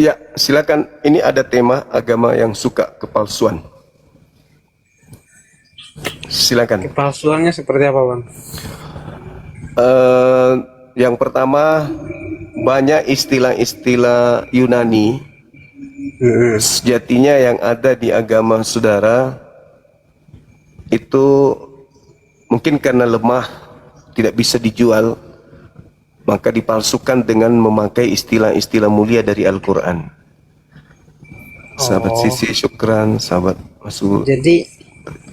Ya, silakan. Ini ada tema agama yang suka kepalsuan. Silakan. Kepalsuannya seperti apa, Bang? Yang pertama, banyak istilah-istilah Yunani sejatinya yang ada di agama saudara itu mungkin karena lemah, tidak bisa dijual, maka dipalsukan dengan memakai istilah-istilah mulia dari Al-Quran. Sahabat Sisi syukran, sahabat Masuk Jadi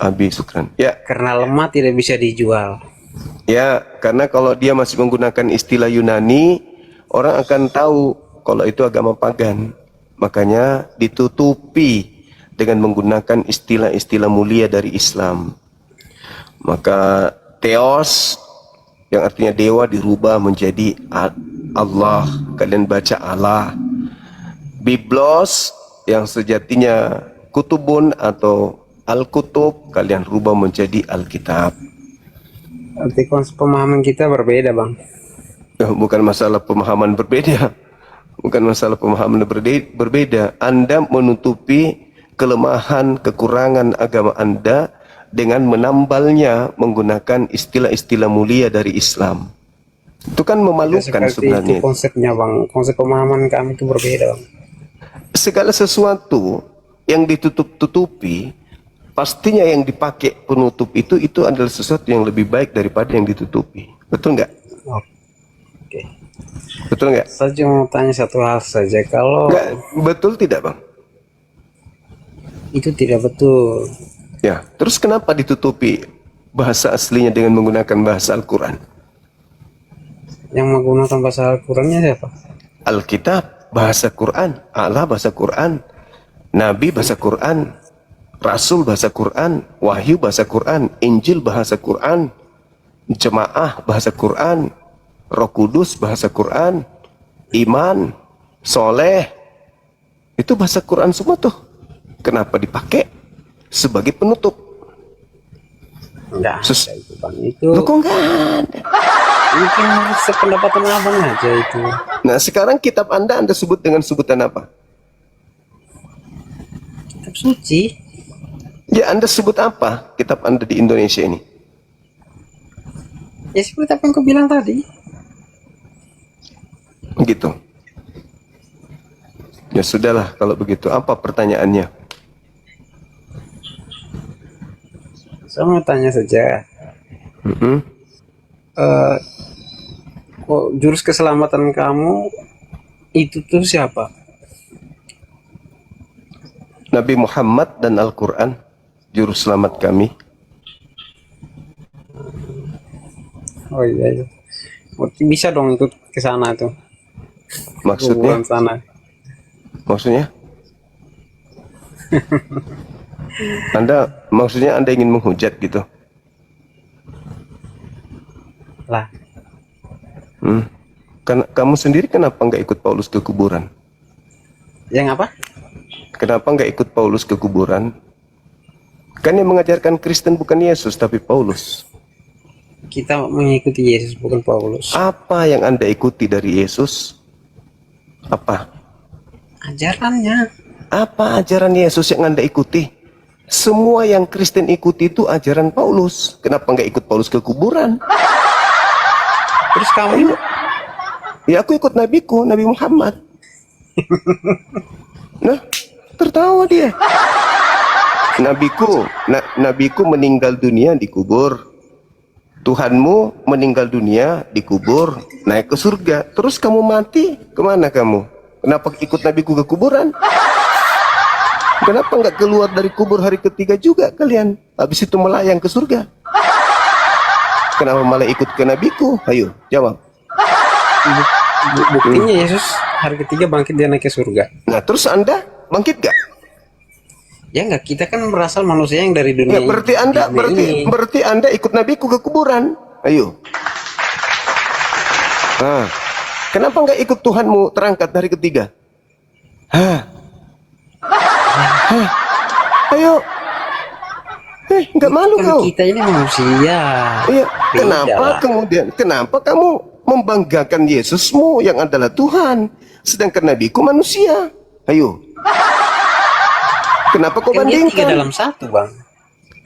Abi syukran. Ya, karena lemah tidak bisa dijual. ya, karena kalau dia masih menggunakan istilah Yunani, orang akan tahu kalau itu agama pagan. Makanya ditutupi dengan menggunakan istilah-istilah mulia dari Islam. Maka Theos yang artinya dewa dirubah menjadi Allah. Kalian baca Allah. Biblos yang sejatinya kutubun atau Al-Kutub, kalian rubah menjadi Alkitab. Arti pemahaman kita berbeda, Bang. Bukan masalah pemahaman berbeda. Bukan masalah pemahaman berbeda. Anda menutupi kelemahan, kekurangan agama Anda dengan menambalnya menggunakan istilah-istilah mulia dari Islam. Itu kan memalukan sebenarnya. Itu konsepnya, Bang. Konsep pemahaman kami itu berbeda, Bang. Segala sesuatu yang ditutup-tutupi, pastinya yang dipakai penutup itu adalah sesuatu yang lebih baik daripada yang ditutupi. Betul nggak? Oke. Betul nggak? Saya mau tanya satu hal saja. Kalau Nggak, betul tidak, Bang? itu tidak betul, Ya, terus kenapa ditutupi bahasa aslinya dengan menggunakan bahasa Al-Quran? yang menggunakan bahasa Al-Qurannya siapa? Alkitab, bahasa Quran, Allah bahasa Quran, Nabi bahasa Quran, Rasul bahasa Quran, Wahyu bahasa Quran, Injil bahasa Quran, Jemaah bahasa Quran, Roh Kudus bahasa Quran, Iman, Soleh, itu bahasa Quran semua tuh. Kenapa dipakai sebagai penutup? Enggak ada itu, Bang. Itu Loh, kok nggak ada? mungkin sependapatan Abang aja itu. Nah, sekarang kitab Anda sebut dengan sebutan apa? Kitab suci. Ya, Anda sebut apa kitab Anda di Indonesia ini? Ya seperti apa yang kau bilang tadi. Gitu. Ya sudahlah kalau begitu. Apa pertanyaannya? Saya mau tanya saja. Kok jurus keselamatan kamu itu tuh siapa? Nabi Muhammad dan Al-Quran, juru selamat kami. Oh iya, iya. Berarti bisa dong ikut ke sana tuh. Maksudnya? Kuburan sana. Maksudnya? Maksudnya Anda ingin menghujat gitu? Lah, Kamu sendiri kenapa nggak ikut Paulus ke kuburan? yang apa? Kenapa nggak ikut Paulus ke kuburan? Kan yang mengajarkan Kristen bukan Yesus tapi Paulus. Kita mengikuti Yesus bukan Paulus. Apa yang Anda ikuti dari Yesus? Apa? Ajarannya. Apa ajaran Yesus yang Anda ikuti? Semua yang Kristen ikuti itu ajaran Paulus. Kenapa nggak ikut Paulus ke kuburan? Terus kamu? Ya aku ikut nabiku, Nabi Muhammad. Nah, tertawa dia. Nabiku meninggal dunia dikubur. Tuhanmu meninggal dunia dikubur, naik ke surga. Terus kamu mati, kemana kamu? Kenapa ikut nabiku ke kuburan? Kenapa nggak keluar dari kubur hari ketiga juga kalian? Habis itu melayang ke surga. Kenapa malah ikut ke nabiku? Ayo, jawab. Buktinya Yesus hari ketiga bangkit, dia naik ke surga. Nah, terus Anda bangkit gak? Ya enggak, kita kan berasal manusia yang dari dunia. Ya, berarti Anda ikut nabiku ke kuburan. Ayo. Nah, kenapa nggak ikut Tuhanmu terangkat hari ketiga? Ayo. Nggak malu Kan kau? kita ini manusia. Iya. Beda Kenapa kamu membanggakan Yesusmu yang adalah Tuhan, sedangkan nabiku manusia? Ayo. Kenapa kau Kan dia tiga bandingkan? dalam satu, Bang.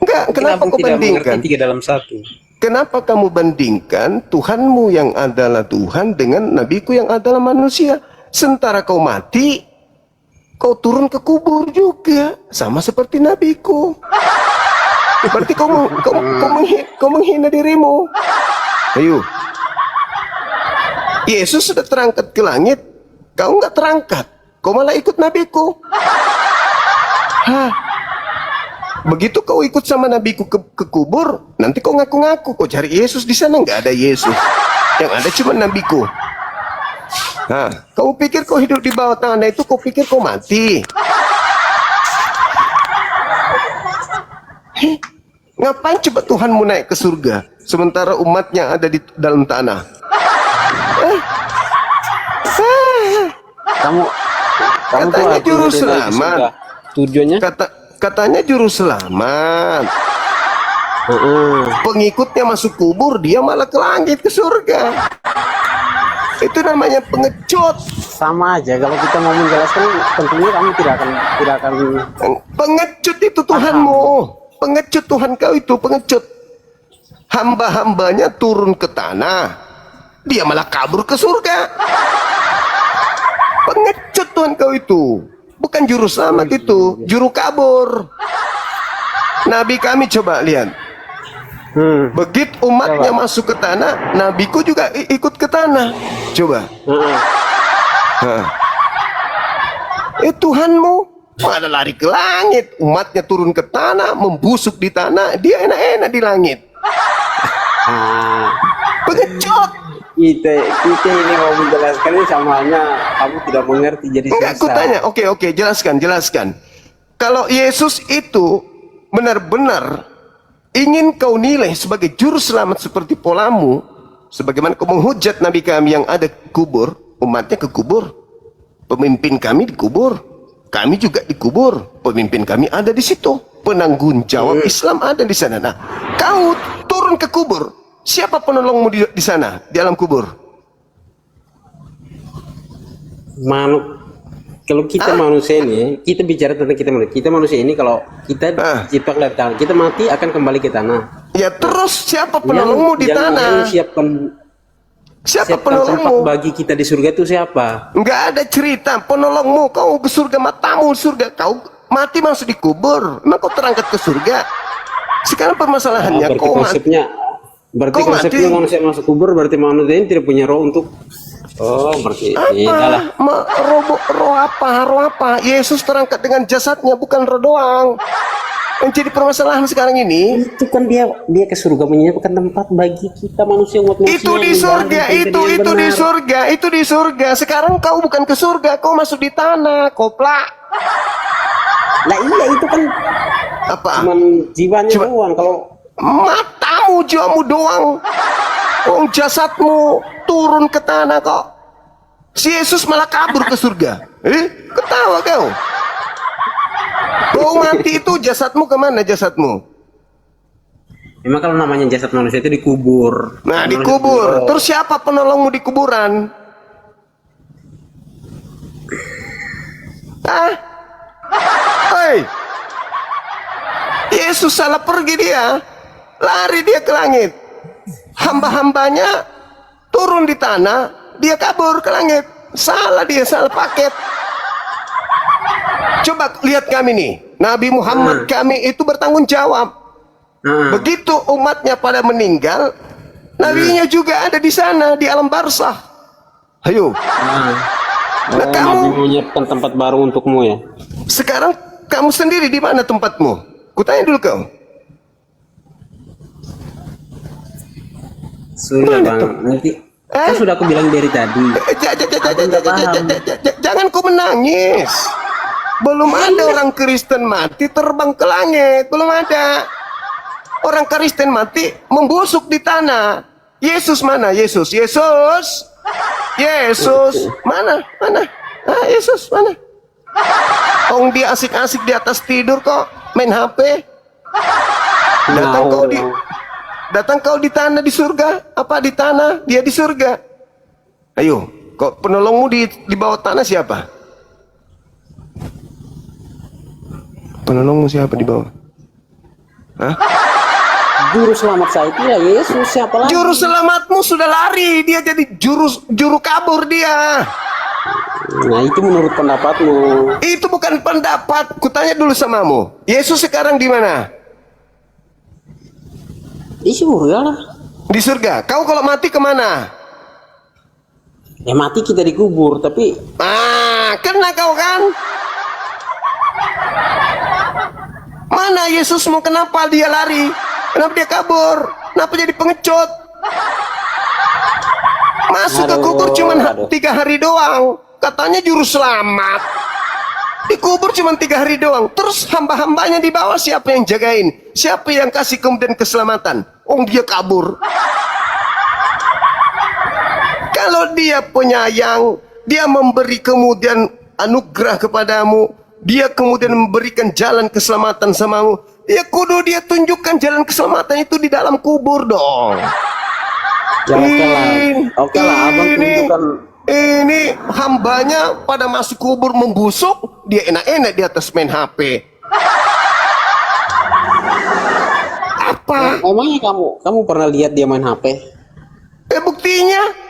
Enggak, kenapa kau tidak bandingkan? mengerti tiga dalam satu? Kenapa kamu bandingkan Tuhanmu yang adalah Tuhan dengan nabiku yang adalah manusia? Sementara kau mati, kau turun ke kubur juga, sama seperti nabiku. Berarti kau menghina dirimu. Ayo. Yesus sudah terangkat ke langit, kau nggak terangkat, kau malah ikut nabiku. Hah? Begitu kau ikut sama nabiku ke kubur, nanti kau ngaku-ngaku kau cari Yesus di sana, nggak ada Yesus. Yang ada cuma nabiku. Nah, kau pikir kau hidup di bawah tanah itu, kau pikir kau mati. Heh, ngapain coba Tuhanmu naik ke surga, sementara umatnya ada di dalam tanah? Kamu Katanya tuh juru artinya dia naik ke selamat. surga. Tujuannya? Katanya juru selamat. Pengikutnya masuk kubur, dia malah ke langit, ke surga. Itu namanya pengecut. Sama aja kalau kita mau menjelaskan, tentunya kamu tidak akan Pengecut itu Tuhanmu. Pengecut Tuhan kau itu pengecut. Hamba-hambanya turun ke tanah, dia malah kabur ke surga. Pengecut Tuhan kau itu. Bukan juru selamat itu, juru kabur. Nabi kami coba lihat. Begitu umatnya masuk ke tanah, nabiku juga ikut ke tanah. Coba. Tuhanmu malah lari ke langit, umatnya turun ke tanah, membusuk di tanah, dia enak-enak di langit. Pengecut. kita ini mau menjelaskan ini samanya kamu tidak mengerti jadi Enggak, aku susah. tanya. Oke, jelaskan. Kalau Yesus itu benar-benar ingin kau nilai sebagai juru selamat seperti polamu, sebagaimana kau menghujat nabi kami yang ada kubur, umatnya ke kubur, pemimpin kami dikubur, kami juga dikubur, pemimpin kami ada di situ, penanggung jawab Islam ada di sana. Nah, kau turun ke kubur, siapa penolongmu di sana, di alam kubur? Kalau kita manusia ini, kita bicara tentang kita manusia ini, kalau kita diciptakan dari tanah, kita mati akan kembali ke tanah. Ya terus siapa penolongmu di tanah? Siapa penolongmu? Tempat bagi kita di surga itu siapa? Enggak ada cerita penolongmu. Kau ke surga, matamu surga. Kau mati masuk dikubur. Emang kau terangkat ke surga? Sekarang permasalahannya Berarti kau konsepnya mati. manusia masuk kubur, berarti manusia ini tidak punya roh untuk berarti inilah. Roh apa? Yesus terangkat dengan jasadnya, bukan roh doang. Yang jadi permasalahan sekarang ini, Itu kan dia ke surga menyiapkan tempat bagi kita manusia, umat manusia. itu di surga, itu di surga. Sekarang kau bukan ke surga, kau masuk di tanah, koplak. Lah iya, itu kan Apa? cuman jiwanya doang. Kalau Matamu, jiwamu doang. Jasadmu turun ke tanah kok. Si Yesus malah kabur ke surga. Ketawa kau. Kau mati itu jasadmu kemana jasadmu? memang kalau namanya jasad manusia itu dikubur. Nah, dikubur. Terus siapa penolongmu di kuburan? Hei, Yesus salah pergi dia, lari dia ke langit. Hamba-hambanya turun di tanah, dia kabur ke langit. Salah dia, salah paket. Coba lihat kami nih, Nabi Muhammad kami itu bertanggung jawab. Begitu umatnya pada meninggal, nabinya juga ada di sana di alam barzah. Ayo. Nah, kamu menyiapkan tempat baru untukmu ya. sekarang kamu sendiri di mana tempatmu? Kutanya dulu kau. Sudah bang, nanti kan sudah aku bilang dari tadi. Jangan kau menangis. Belum ada orang Kristen mati terbang ke langit, belum ada. Orang Kristen mati membusuk di tanah. Yesus mana? Yesus mana? Yesus mana? Dia asik-asik di atas tidur kok, main HP. Datang kau di tanah di surga, apa di tanah? Dia di surga. Ayo, kok penolongmu di bawah tanah siapa? Penolongmu siapa di bawah? Hah? Juru selamat saya itu ya Yesus, siapa lagi? Juru selamatmu sudah lari, dia jadi juru kabur dia. Nah itu menurut pendapatmu. Itu bukan pendapat. Kutanya dulu samamu. Yesus sekarang di mana? Di surga lah. Di surga. Kau kalau mati kemana? Ya mati kita dikubur, tapi Kena kau kan? Mana Yesusmu? Kenapa dia lari? Kenapa dia kabur? Kenapa jadi pengecut? Masuk ke kubur cuma 3 hari doang. Katanya juru selamat. Dikubur cuma 3 hari doang. Terus hamba-hambanya di bawah siapa yang jagain? Siapa yang kasih kemudian keselamatan? Oh, dia kabur. Kalau dia penyayang, dia memberi kemudian anugerah kepadamu, dia kemudian memberikan jalan keselamatan samamu, ya kudu dia tunjukkan jalan keselamatan itu di dalam kubur dong. ya oke lah, abang tunjukkan. Ini hambanya pada masuk kubur membusuk, dia enak-enak di atas main HP. Apa? Emangnya kamu pernah lihat dia main HP? Buktinya?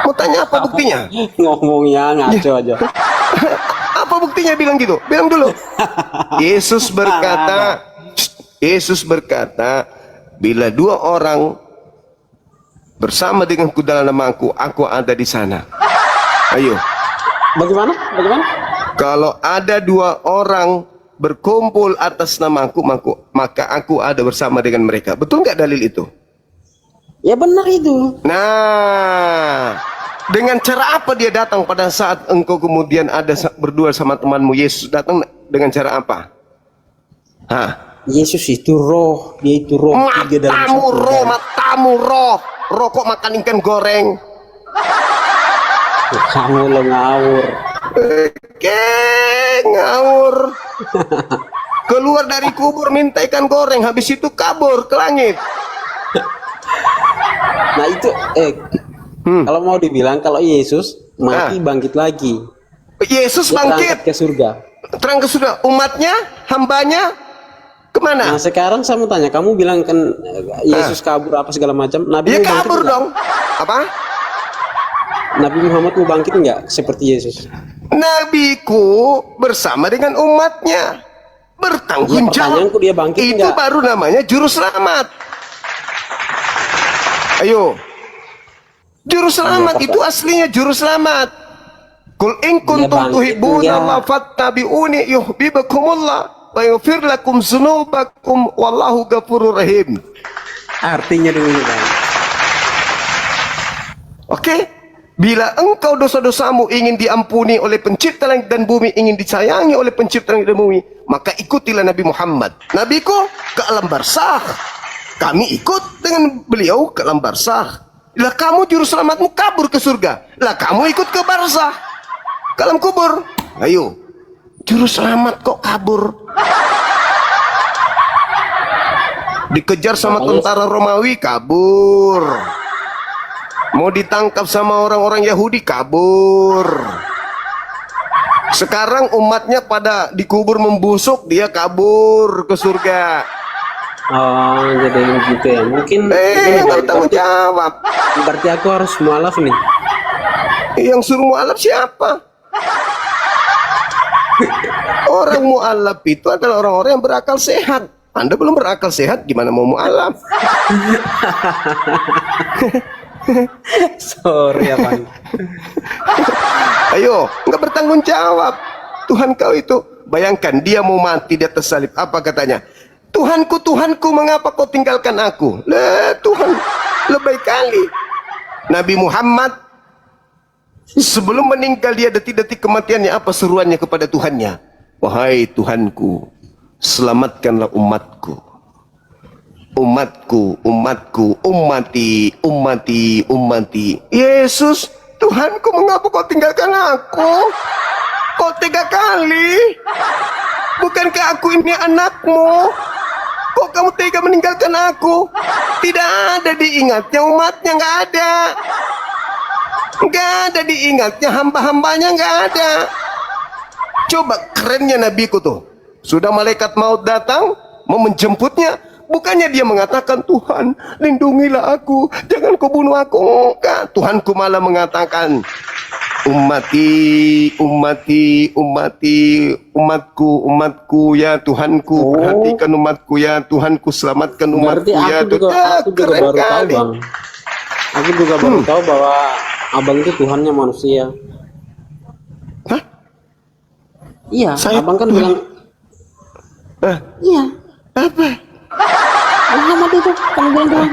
Mau tanya apa buktinya? Ngomongnya ngaco aja. Apa buktinya bilang gitu? Bilang dulu. Yesus berkata, bila 2 orang bersama denganku dalam namaku, aku ada di sana. Ayo. Bagaimana? Kalau ada 2 orang berkumpul atas namaku, maka aku ada bersama dengan mereka. Betul nggak dalil itu? Ya benar itu. Nah, dengan cara apa dia datang pada saat engkau kemudian ada berdua sama temanmu? Yesus datang dengan cara apa? Yesus itu roh, dia itu roh. Matamu roh. Rokok makan ikan goreng. Kamu lo ngawur. Ngawur. Keluar dari kubur minta ikan goreng, habis itu kabur ke langit. Nah itu kalau mau dibilang kalau Yesus mati bangkit lagi. Yesus dia bangkit ke surga. Terang ke surga. Umatnya, hambanya kemana? Nah sekarang saya mau tanya, kamu bilang kan Yesus kabur apa segala macam. Nabi dia kabur dong. Apa? Nabi Muhammad mau bangkit enggak seperti Yesus? Nabiku bersama dengan umatnya bertanggung jawab. Dia bangkit itu enggak? Baru namanya juru selamat. Ayo, juru selamat itu aslinya juru selamat. Kul in kuntum tuhibbuna Allah fattabi'uni yuhibbukumullah wa yaghfir lakum dzunubakum wallahu ghafurur rahim. Artinya dulu kan. Oke, bila engkau dosa-dosamu ingin diampuni oleh pencipta langit dan bumi, ingin disayangi oleh pencipta langit dan bumi, maka ikutilah Nabi Muhammad. Nabiku ke alam barzakh, kami ikut dengan beliau ke alam barzakh. Lah kamu juru selamatmu kabur ke surga, lah kamu ikut ke barzakh, ke alam kubur. Ayo, juru selamat kok kabur? Dikejar sama tentara Romawi, kabur. Mau ditangkap sama orang-orang Yahudi, kabur. Sekarang umatnya pada dikubur membusuk, dia kabur ke surga. Oh, jadi gitu ya. Mungkin nggak tanggung jawab. Berarti aku harus mualaf nih. Yang suruh mualaf siapa? Orang mualaf itu adalah orang-orang yang berakal sehat. Anda belum berakal sehat, gimana mau mualaf? Sorry ya Bang. Ayo, nggak bertanggung jawab. Tuhan kau itu, bayangkan dia mau mati di atas salib. Apa katanya? Tuhanku, Tuhanku, mengapa kau tinggalkan aku? Lah, Tuhan, lebay kali. Nabi Muhammad sebelum meninggal dia detik-detik kematiannya, apa seruannya kepada Tuhannya? Wahai Tuhanku, selamatkanlah umatku. Umatku, umatku, ummati, ummati, ummati. Yesus, Tuhanku, mengapa kau tinggalkan aku? Kau tega kali. Bukankah aku ini anakmu? Kok kamu tega meninggalkan aku? Tidak ada diingatnya umatnya, nggak ada. Nggak ada diingatnya hamba-hambanya, nggak ada. Coba kerennya nabiku tuh. Sudah malaikat maut datang mau menjemputnya, bukannya dia mengatakan, Tuhan lindungilah aku, jangan kau bunuh aku. Enggak, Tuhanku malah mengatakan, umatku ya Tuhanku, perhatikan umatku ya Tuhanku, selamatkan umatku ya. Aku juga Keren baru tahu, kali. Bang. Aku juga baru tahu bahwa abang itu Tuhannya manusia. Hah? Iya, Saya abang kan Tuhan. bilang, iya, Apa? Muhammad itu kamu bilang Tuhan.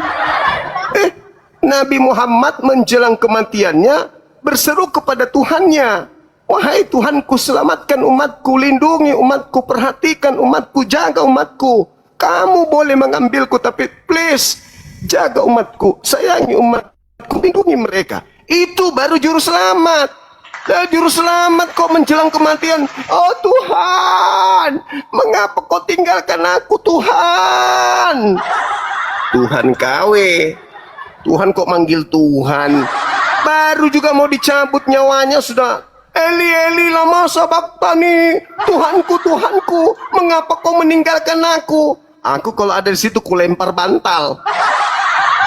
Nabi Muhammad menjelang kematiannya berseru kepada Tuhannya, wahai Tuhanku, selamatkan umatku, lindungi umatku, perhatikan umatku, jaga umatku. Kamu boleh mengambilku, tapi please jaga umatku, sayangi umatku, lindungi mereka. Itu baru juru selamat. Nah, juru selamat kok menjelang kematian, oh Tuhan, mengapa kau tinggalkan aku Tuhan? Tuhan kawe, Tuhan kok manggil Tuhan, baru juga mau dicabut nyawanya sudah, Eli Eli lama sabachthani, Tuhanku Tuhanku, mengapa kau meninggalkan aku? Aku kalau ada di situ ku lempar bantal.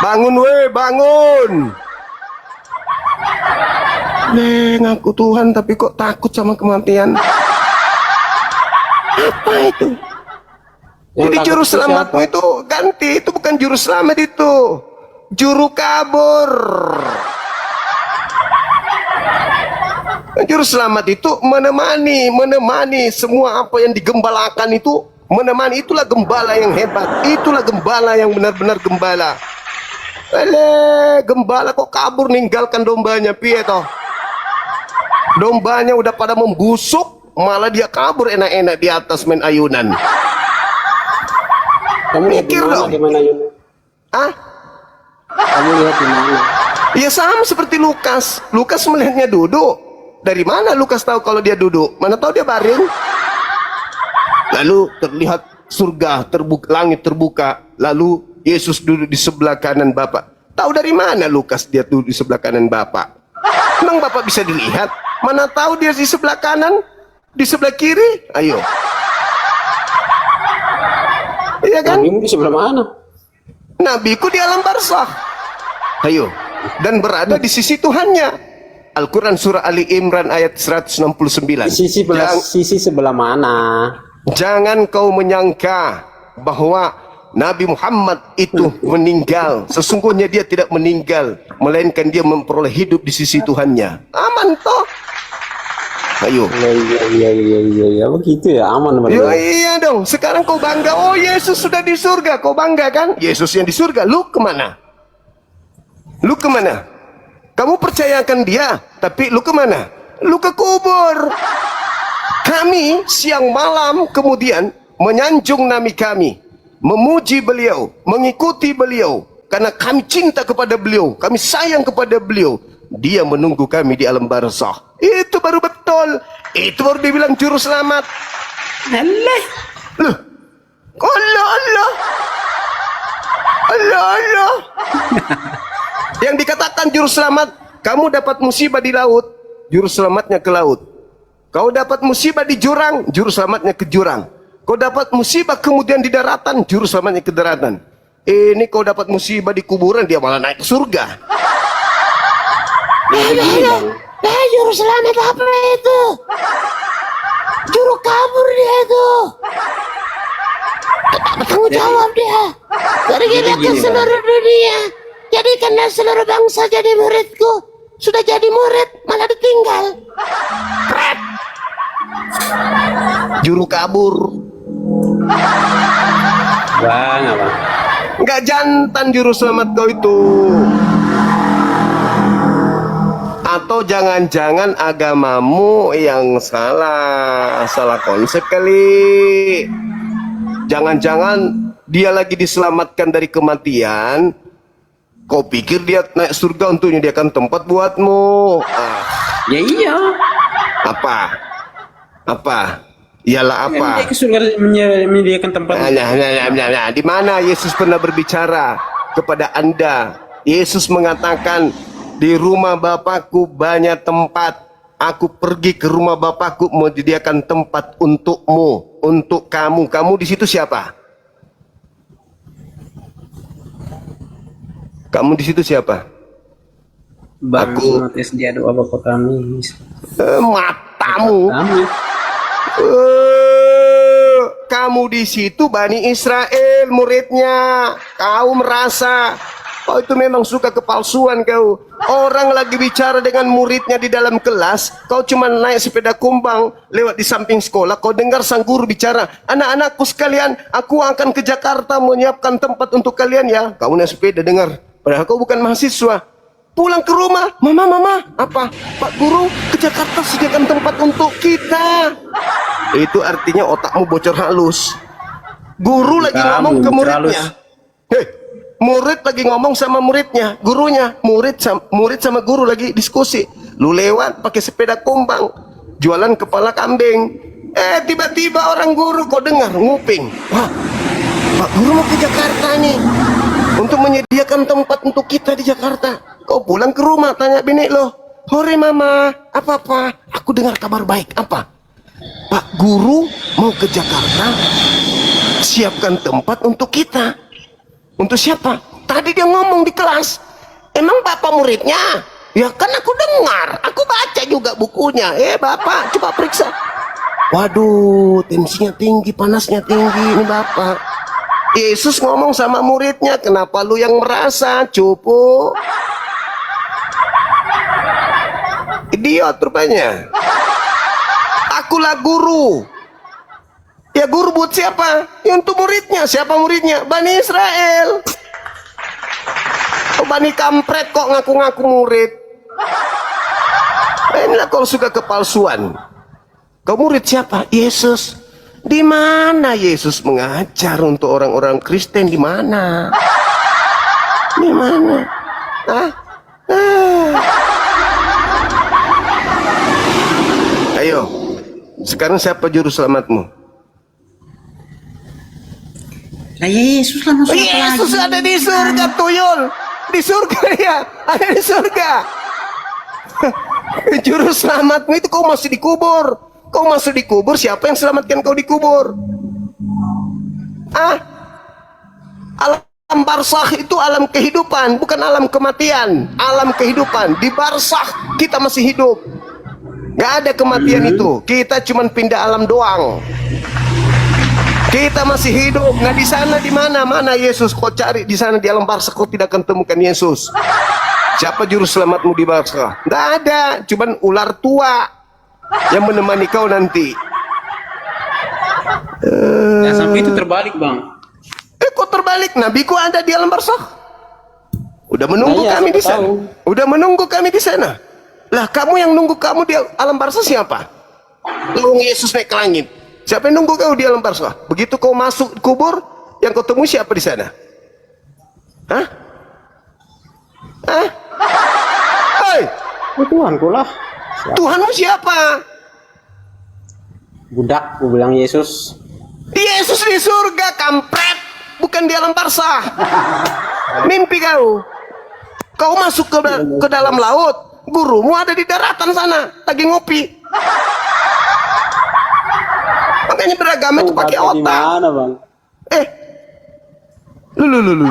Bangun weh, bangun. Ngaku Tuhan tapi kok takut sama kematian. Apa itu? Jadi juru selamatmu itu ganti, itu bukan juru selamat, itu juru kabur. Juru selamat itu menemani semua apa yang digembalakan itu, menemani. Itulah gembala yang hebat, itulah gembala yang benar-benar gembala. Gembala kok kabur ninggalkan dombanya, piye toh? Dombanya udah pada membusuk, malah dia kabur enak-enak di atas main ayunan. Kamu lihat Mikir dong. di mana Yun? Ah, Kamu lihat di mana? ya sama seperti Lukas. Lukas melihatnya duduk. Dari mana Lukas tahu kalau dia duduk? Mana tahu dia baring. Lalu terlihat surga terbuka, langit terbuka. Lalu Yesus duduk di sebelah kanan Bapa. Tahu dari mana Lukas dia duduk di sebelah kanan Bapa? Emang Bapak bisa dilihat? Mana tahu dia di sebelah kanan, di sebelah kiri? Ayo. Iya kan? Nabimu di sebelah mana? Nabiku di alam barzakh. Ayo. Dan berada di sisi Tuhannya. Al-Quran surah Ali Imran ayat 169. Sisi sebelah mana? Jangan kau menyangka bahwa Nabi Muhammad itu meninggal. Sesungguhnya dia tidak meninggal, melainkan dia memperoleh hidup di sisi Tuhannya. Aman toh? Ayo. Iya, begitu ya, aman benar. Iya dong. Sekarang kau bangga, oh Yesus sudah di surga. Kau bangga kan? Yesus yang di surga. Lu kemana? Lu kemana? Kamu percayakan dia, tapi lu kemana? Lu ke kubur. Kami siang malam kemudian menyanjung Nabi kami, memuji beliau, mengikuti beliau, karena kami cinta kepada beliau, kami sayang kepada beliau. Dia menunggu kami di alam barzakh. Itu baru betul. Itu baru dibilang juru selamat. Allah. Loh. Allah Allah. Allah Allah. Yang dikatakan juru selamat, kamu dapat musibah di laut, juru selamatnya ke laut. Kau dapat musibah di jurang, juru selamatnya ke jurang. Kau dapat musibah kemudian di daratan, juru selamatnya ke daratan. Ini kau dapat musibah di kuburan, dia malah naik ke surga. Juru selamat apa itu? Juru kabur dia itu. Bertanggung jawab dia. Pergilah ke seluruh dunia. Jadikanlah seluruh bangsa jadi muridku. Sudah jadi murid malah ditinggal. Juru kabur. Bang, apa? Enggak jantan juru selamat kau itu. Atau jangan-jangan agamamu yang salah konsep kali. Jangan-jangan dia lagi diselamatkan dari kematian. Kau pikir dia naik surga untuk menyediakan tempat buatmu? Ya iya. Apa? Ialah apa? Dia ke surga menyediakan tempat. Nah, di mana Yesus pernah berbicara kepada Anda? Yesus mengatakan, di rumah Bapakku banyak tempat. Aku pergi ke rumah bapakku menyediakan tempat untukmu, untuk kamu. Kamu di situ siapa? Kamu di situ siapa? Bang, Aku- notis dia doa Bapak kami. Matamu. Kami. Kamu di situ Bani Israel muridnya. Kau merasa kau itu memang suka kepalsuan kau. Orang lagi bicara dengan muridnya di dalam kelas, kau cuma naik sepeda kumbang lewat di samping sekolah. Kau dengar sang guru bicara, anak-anakku sekalian, aku akan ke Jakarta menyiapkan tempat untuk kalian ya. Kau naik sepeda dengar, padahal kau bukan mahasiswa. Pulang ke rumah, mama, apa? Pak Guru, ke Jakarta sediakan tempat untuk kita. Itu artinya otakmu bocor halus. Guru lagi Kamu ngomong ke bocor muridnya. Hei, murid lagi ngomong sama muridnya, gurunya, murid sama guru lagi diskusi. Lu lewat pakai sepeda kumbang, jualan kepala kambing. Tiba-tiba orang guru kau dengar nguping. Wah, Pak Guru mau ke Jakarta nih untuk menyediakan tempat untuk kita di Jakarta. Kau pulang ke rumah tanya bini lo, hore mama, apa? Aku dengar kabar baik. Apa? Pak Guru mau ke Jakarta, siapkan tempat untuk kita. Untuk siapa? Tadi dia ngomong di kelas. Emang bapak muridnya? Ya kan aku dengar, aku baca juga bukunya. Bapak coba periksa. Waduh, tensinya tinggi, panasnya tinggi ini bapak. Yesus ngomong sama muridnya, kenapa lu yang merasa, cupu? Idiot rupanya. Akulah guru. Ya guru buat siapa? Ya untuk muridnya. Siapa muridnya? Bani Israel. Oh, Bani kampret kok ngaku-ngaku murid. Inilah kalau suka kepalsuan. Kau murid siapa? Yesus. Di mana Yesus mengajar untuk orang-orang Kristen? Di mana? Di mana? Ayo, sekarang siapa juru selamatmu? Nah, Yesus lah masuk Yesus ada di surga, tuyul. Di surga ya, ada di surga. Juru selamatmu itu kau masih dikubur. Kau masih dikubur, siapa yang selamatkan kau dikubur? Alam barzakh itu alam kehidupan, bukan alam kematian. Alam kehidupan, di barzakh kita masih hidup. Gak ada kematian itu. Kita cuma pindah alam doang. Kita masih hidup. Nah di sana di mana Yesus? Kau cari di sana di alam barzakh kau tidak akan temukan Yesus. Siapa juru selamatmu di barzakh? Gak ada. Cuman ular tua yang menemani kau nanti. Ya, sampai itu terbalik bang. Kok terbalik? Nabiku ada di alam barzakh. Udah menunggu Iya, kami di siapa sana. tahu. Udah menunggu kami di sana. Lah kamu yang nunggu kamu di alam barzakh siapa? Lalu Yesus naik ke langit. Siapa yang nunggu kau di alam barzakh? Begitu kau masuk kubur, yang kau temui siapa di sana? Hah? Hei, Tuhanku lah. Tuhanmu siapa? Budak, aku bilang Yesus. Yesus di surga, kampret. Bukan di alam barzakh. Mimpi kau. Kau masuk ke dalam laut. Gurumu ada di daratan sana, lagi ngopi. Makanya beragama itu pakai Di otak. mana bang? Lu.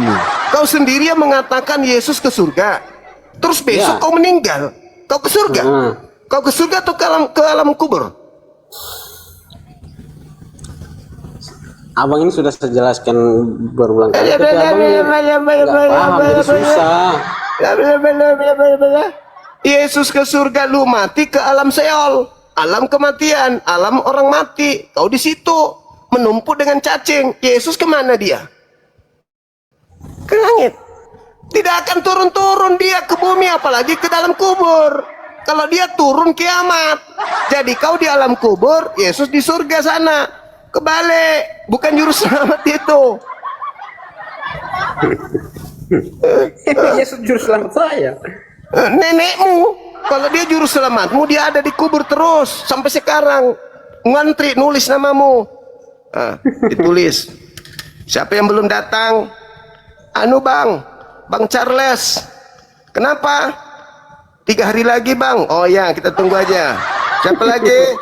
Kau sendiri yang mengatakan Yesus ke surga. Terus besok Ya. kau meninggal. Kau ke surga. Kau ke surga atau ke alam kubur? Abang ini sudah saya jelaskan berulang kali. Tapi abang nggak paham, jadi susah. Yesus ke surga, lu mati ke alam Seol, alam kematian, alam orang mati. Kau di situ menumpuk dengan cacing. Yesus kemana dia? Ke langit. Tidak akan turun-turun dia ke bumi, apalagi ke dalam kubur. Kalau dia turun kiamat. Jadi kau di alam kubur, Yesus di surga sana. Kebalik, bukan juru selamat itu. Yesus juru selamat saya. Nenekmu, kalau dia juru selamatmu, dia ada di kubur terus sampai sekarang. Ngantri nulis namamu. Ditulis. Siapa yang belum datang? Bang Charles. Kenapa? 3 hari lagi bang. Oh ya, kita tunggu aja. Siapa lagi?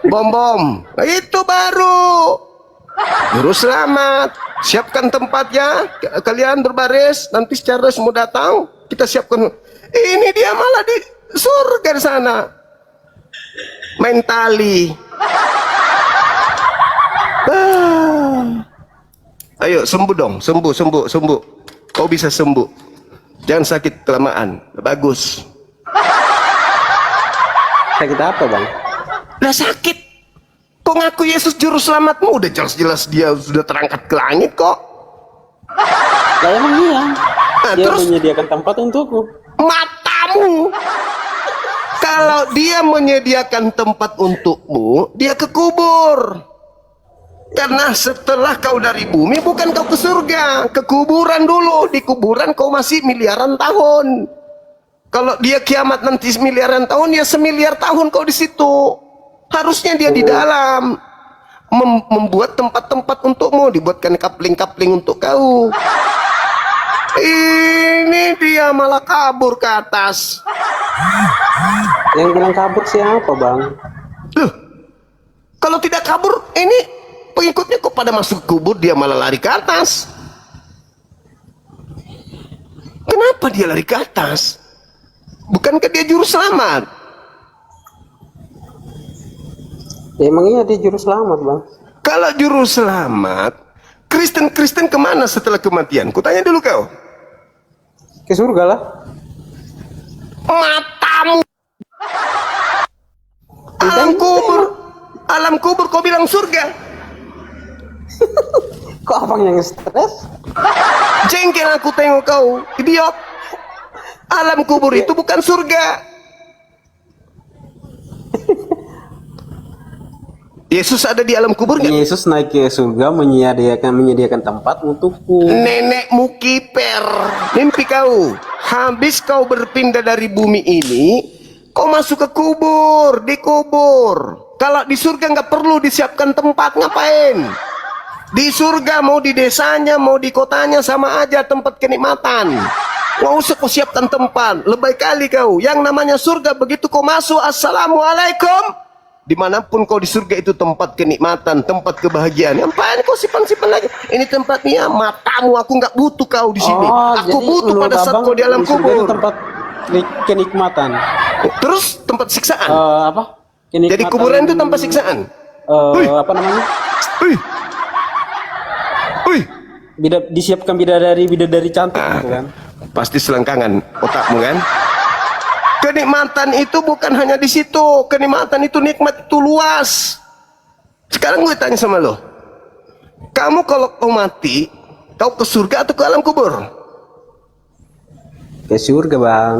Bom. Nah, itu baru juru selamat. Siapkan tempatnya, kalian berbaris, nanti secara semua datang, kita siapkan. Ini dia malah di surga di sana. Main tali. Ayo sembuh dong, sembuh. Kau bisa sembuh. Jangan sakit kelamaan. Bagus. Sakit apa bang? Lah sakit. Kau ngaku Yesus juru selamatmu, udah jelas-jelas dia sudah terangkat ke langit kok. Lah emang iya. Nah, Dia terus menyediakan tempat untukku. matamu. Kalau dia menyediakan tempat untukmu, dia ke kubur. Karena setelah kau dari bumi, bukan kau ke surga, ke kuburan dulu. Di kuburan kau masih miliaran tahun. Kalau dia kiamat nanti miliaran tahun, ya semiliar tahun kau di situ. Harusnya dia di dalam membuat tempat-tempat untukmu, dibuatkan kapling-kapling untuk kau. Ini dia malah kabur ke atas. Yang bilang kabur siapa bang? Loh, kalau tidak kabur, ini pengikutnya kok pada masuk kubur, dia malah lari ke atas. Kenapa dia lari ke atas? Bukankah dia juru selamat? Emang iya dia juru selamat bang. Kalau juru selamat, Kristen kemana setelah kematian? Kutanya dulu kau. Ke surga lah. Matamu. Alam kubur kau bilang surga. Kok abang yang stres? Jengkel aku tengok kau, idiot. Alam kubur itu bukan surga. Yesus ada di alam kubur nggak? Yesus naik ke surga menyediakan tempat untukku. Nenekmu kiper, mimpi kau. Habis kau berpindah dari bumi ini, kau masuk ke kubur, dikubur. Kalau di surga nggak perlu disiapkan tempat, ngapain? Di surga mau di desanya, mau di kotanya sama aja tempat kenikmatan. Nggak usah kau siapkan tempat. Lebay kali kau. Yang namanya surga begitu kau masuk, assalamualaikum. Dimanapun kau di surga itu tempat kenikmatan, tempat kebahagiaan. Ngapain kau simpan-simpan lagi? Ini tempatnya matamu. Aku nggak butuh kau di sini. Aku butuh pada saat kau di alam kubur. Tempat kenikmatan. Terus tempat siksaan. Apa? Kenikmatan. Jadi kuburan itu tempat siksaan. Apa namanya? Disiapkan bidadari cantik gitu kan. Pasti selengkangan otakmu kan. Kenikmatan itu bukan hanya di situ. Kenikmatan itu nikmat itu luas. Sekarang gue tanya sama lo, kamu kalau kau mati, kau ke surga atau ke alam kubur? Ke surga bang.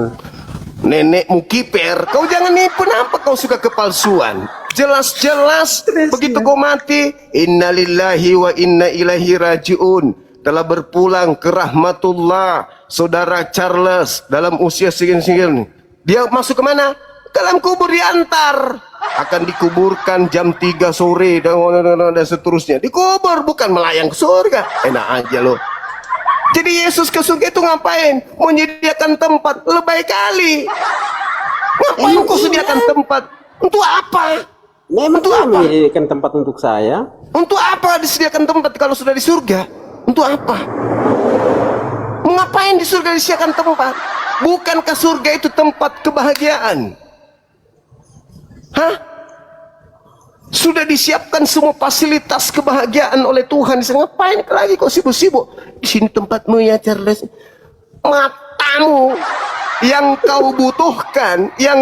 Nenekmu kiper, kau jangan nipu. Kenapa kau suka kepalsuan? Jelas-jelas begitu kau mati, innalillahi wa inna ilaihi rajiun, telah berpulang ke rahmatullah saudara Charles dalam usia sekian-sekian. Dia masuk ke mana? Ke dalam kubur, diantar. Akan dikuburkan jam 3 sore dan seterusnya. Dikubur, bukan melayang ke surga. Enak aja loh. Jadi Yesus ke surga itu ngapain? Menyediakan tempat. Lebay kali. Ngapain kau sediakan tempat? Untuk apa? Memang Untuk Tuhan apa? menyediakan tempat untuk saya. Untuk apa disediakan tempat kalau sudah di surga? Untuk apa? Ngapain di surga disediakan tempat? Bukankah surga itu tempat kebahagiaan? Hah? Sudah disiapkan semua fasilitas kebahagiaan oleh Tuhan. Ngapain lagi kau sibuk-sibuk? Di sini tempatmu ya Charles. Matamu. Yang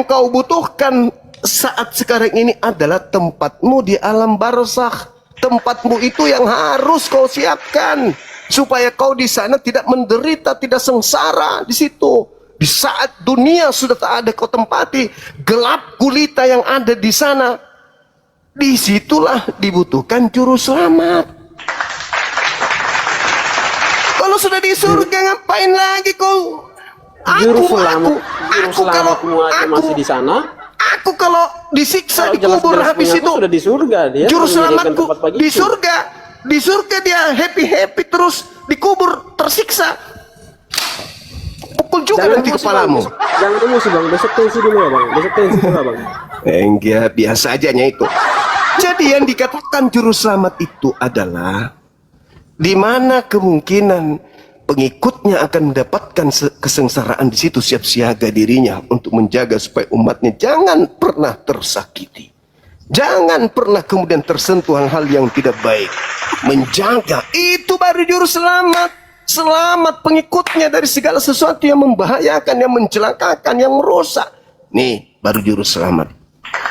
kau butuhkan saat sekarang ini adalah tempatmu di alam barzakh. Tempatmu itu yang harus kau siapkan supaya kau di sana tidak menderita, tidak sengsara di situ. Di saat dunia sudah tak ada kau tempati, gelap gulita yang ada di sana, disitulah dibutuhkan juru selamat. Kalau sudah di surga ngapain lagi kau? Juru selamatmu aja masih di sana. Aku kalau disiksa di Jelas-jelas kubur habis punya aku itu sudah di surga dia. juru menyediakan selamatku tempat bagiku. di surga dia happy terus, di kubur tersiksa. tumpul juga nanti emosi, kepalamu. Bang. Jangan emosi bang, besok tensi dulu ya bang, besok tensi dulu ya, bang. Enggak, biasa aja itu. Jadi yang dikatakan juru selamat itu adalah di mana kemungkinan pengikutnya akan mendapatkan kesengsaraan di situ, siap siaga dirinya untuk menjaga supaya umatnya jangan pernah tersakiti. Jangan pernah kemudian tersentuh hal-hal yang tidak baik. Menjaga, itu baru juru selamat. Selamat pengikutnya dari segala sesuatu yang membahayakan, yang mencelakakan, yang merusak. Nih, baru juru selamat.